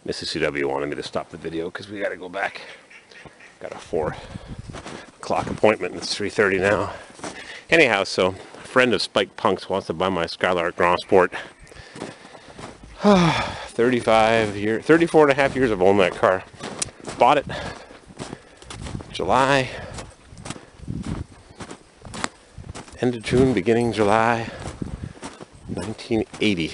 Mrs. CW wanted me to stop the video because we got to go back. Got a 4 o'clock appointment and it's 3:30 now. Anyhow, so a friend of Spike Punk's wants to buy my Skylark Grand Sport. 34 and a half years I've owned that car. Bought it July, end of June, beginning July 1980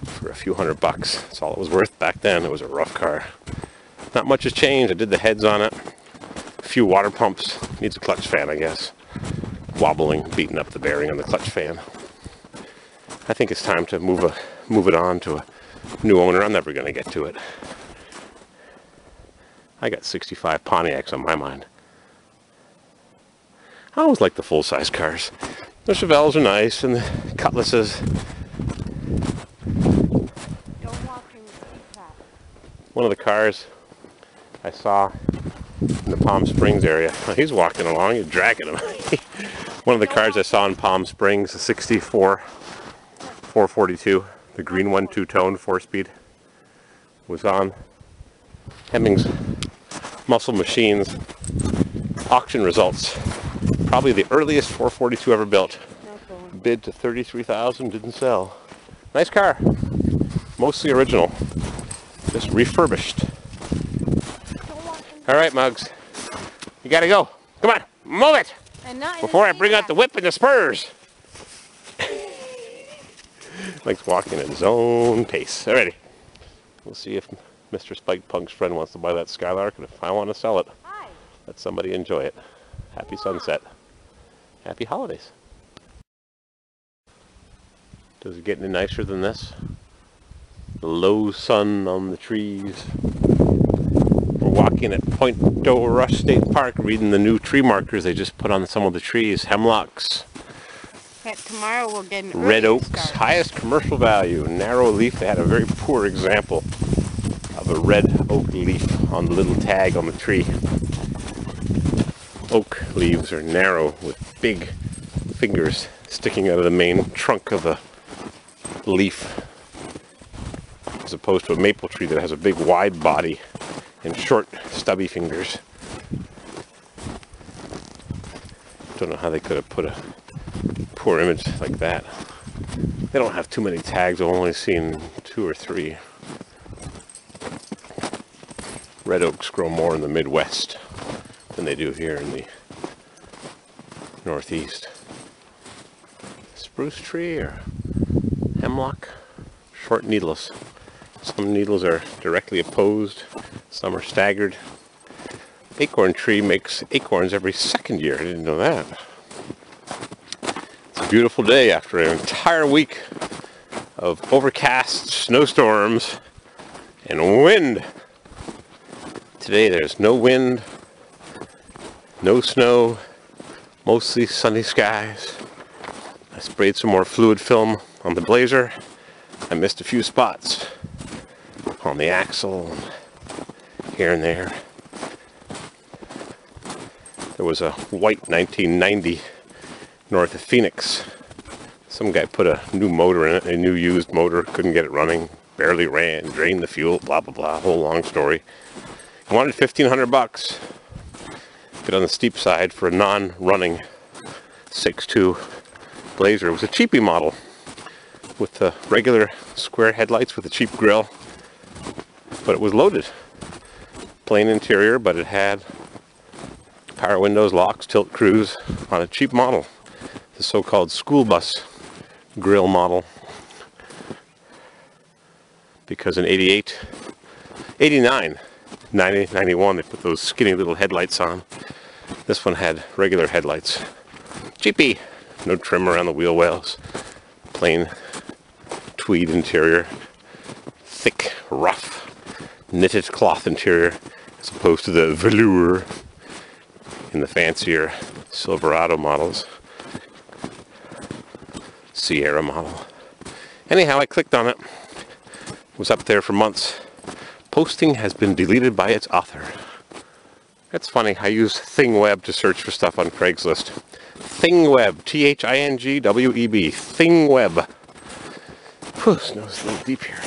for a few $100. That's all it was worth back then. It was a rough car. Not much has changed. I did the heads on it, a few water pumps, needs a clutch fan I guess, wobbling, beating up the bearing on the clutch fan. I think it's time to move it on to a new owner. I'm never going to get to it. I got 65 Pontiacs on my mind. I always like the full-size cars. The Chevelles are nice and the Cutlasses. One of the cars I saw in the Palm Springs area, he's walking along, you're dragging him. One of the cars I saw in Palm Springs, a 64 442, the green one, 2-tone, 4-speed, was on Hemmings Muscle Machines auction results. Probably the earliest 442 ever built. Bid to $33,000, didn't sell. Nice car, mostly original, just refurbished. All right, Muggs, you gotta go. Come on, move it before I bring out the whip and the spurs. Likes walking at his own pace. Alrighty, we'll see if Mr. Spike Punk's friend wants to buy that Skylark, and if I want to sell it, let somebody enjoy it. Happy sunset. Happy holidays. Does it get any nicer than this? The low sun on the trees. We're walking at Pointe Roche State Park, reading the new tree markers they just put on some of the trees. Hemlocks. But tomorrow we'll get an red oaks, highest commercial value. Narrow leaf. They had a very poor example of a red oak leaf on the little tag on the tree. Oak leaves are narrow with big fingers sticking out of the main trunk of the leaf, as opposed to a maple tree that has a big wide body and short stubby fingers. Don't know how they could have put a poor image like that. They don't have too many tags. I've only seen 2 or 3. Red oaks grow more in the Midwest than they do here in the Northeast. Spruce tree or hemlock, short needles. Some needles are directly opposed, some are staggered. Acorn tree makes acorns every 2nd year. I didn't know that. It's a beautiful day after an entire week of overcast snowstorms and wind. Today there's no wind, no snow, mostly sunny skies. I sprayed some more fluid film on the Blazer. I missed a few spots on the axle, here and there. There was a white 1990 north of Phoenix. Some guy put a new motor in it, a new used motor, couldn't get it running, barely ran, drained the fuel, blah blah blah, whole long story. I wanted $1,500. Bit on the steep side for a non-running 6.2 Blazer. It was a cheapie model with the regular square headlights with a cheap grill, but it was loaded. Plain interior, but it had power windows, locks, tilt cruise on a cheap model. The so-called school bus grill model. Because in 88, 89, 90, 91, they put those skinny little headlights on. This one had regular headlights. Cheapy. No trim around the wheel wells. Plain tweed interior. Thick, rough, knitted cloth interior, as opposed to the velour in the fancier Silverado models. Sierra model. Anyhow, I clicked on it. It was up there for months. Posting has been deleted by its author. That's funny. I use ThingWeb to search for stuff on Craigslist. ThingWeb. ThingWeb. ThingWeb. Whew, snow's a little deep here.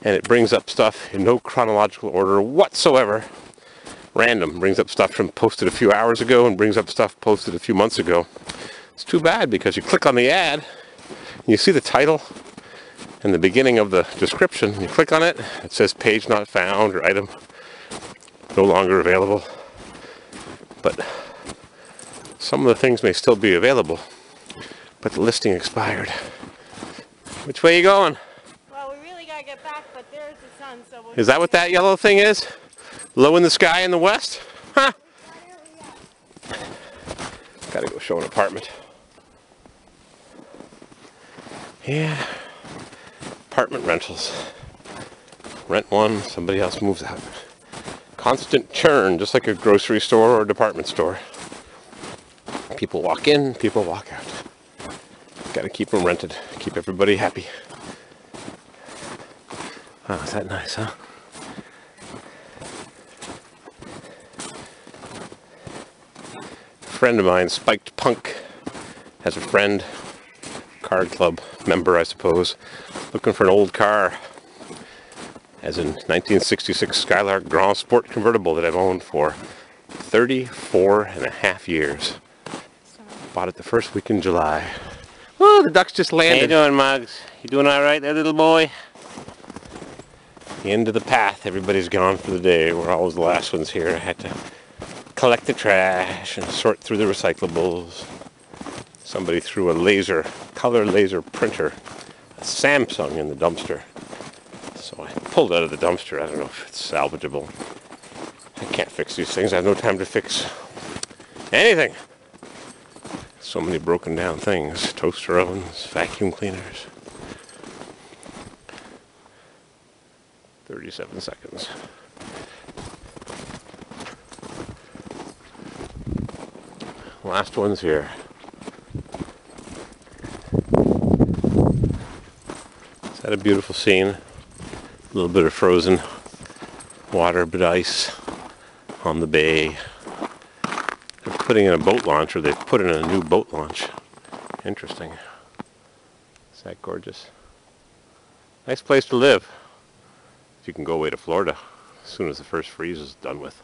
and it brings up stuff in no chronological order whatsoever. Random. Brings up stuff from posted a few hours ago and brings up stuff posted a few months ago. It's too bad because you click on the ad, and you see the title and the beginning of the description. You click on it, it says page not found or item no longer available. But some of the things may still be available, but the listing expired. Which way are you going? Well, we really gotta get back, but there's the sun, so we'll... Is that what that yellow thing is? Low in the sky in the west? Huh? Gotta go show an apartment. Yeah. Apartment rentals. Rent one, somebody else moves out. Constant churn, just like a grocery store or a department store. People walk in, people walk out. Gotta keep them rented, keep everybody happy. Oh, is that nice, huh? A friend of mine, Spiked Punk, has a friend, card club member, I suppose, looking for an old car. As in 1966 Skylark Grand Sport convertible that I've owned for 34 and a half years. Bought it the first week in July. Oh, the ducks just landed. How you doing, Muggs? You doing all right there, little boy? The end of the path. Everybody's gone for the day. We're always the last ones here. I had to collect the trash and sort through the recyclables. Somebody threw a color laser printer, a Samsung, in the dumpster. So I pulled out of the dumpster. I don't know if it's salvageable. I can't fix these things. I have no time to fix anything. So many broken down things. Toaster ovens, vacuum cleaners. 37 seconds. Last one's here. Is that a beautiful scene? A little bit of frozen water, but ice on the bay. They're putting in a boat launch, or they've put in a new boat launch. Interesting. Is that gorgeous? Nice place to live. If you can go away to Florida as soon as the first freeze is done with.